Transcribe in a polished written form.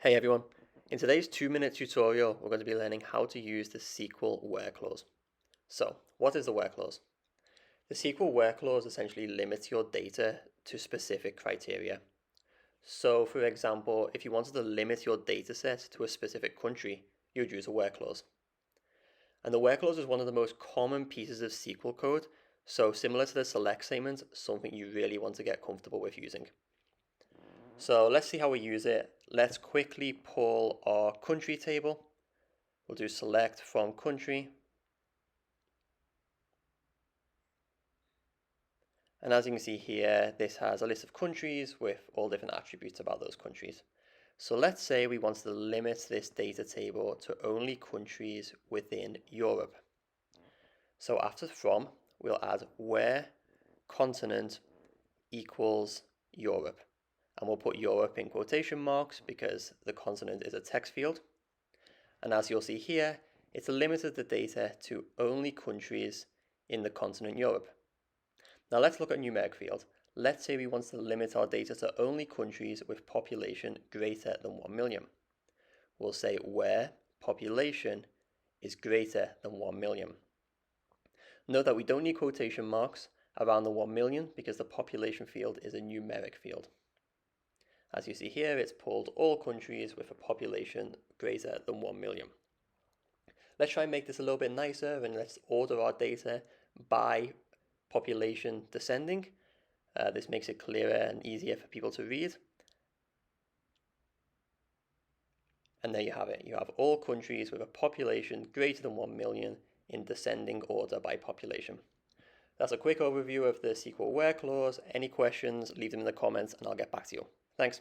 Hey everyone, in today's 2-minute tutorial we're going to be learning how to use the SQL WHERE clause. So, what is the WHERE clause? The SQL WHERE clause essentially limits your data to specific criteria. So, for example, if you wanted to limit your dataset to a specific country, you'd use a WHERE clause. And the WHERE clause is one of the most common pieces of SQL code, so similar to the select statement, something you really want to get comfortable with using. So let's see how we use it. Let's quickly pull our country table. We'll do select from country. And as you can see here, this has a list of countries with all different attributes about those countries. So let's say we want to limit this data table to only countries within Europe. So after from, we'll add where continent equals Europe. And we'll put Europe in quotation marks because the continent is a text field. And as you'll see here, it's limited the data to only countries in the continent Europe. Now let's look at numeric field. Let's say we want to limit our data to only countries with population greater than 1 million. We'll say where population is greater than 1 million. Note that we don't need quotation marks around the 1 million because the population field is a numeric field. As you see here, it's pulled all countries with a population greater than 1 million. Let's try and make this a little bit nicer and let's order our data by population descending. This makes it clearer and easier for people to read. And there you have it. You have all countries with a population greater than 1 million in descending order by population. That's a quick overview of the SQL WHERE clause. Any questions, leave them in the comments and I'll get back to you. Thanks.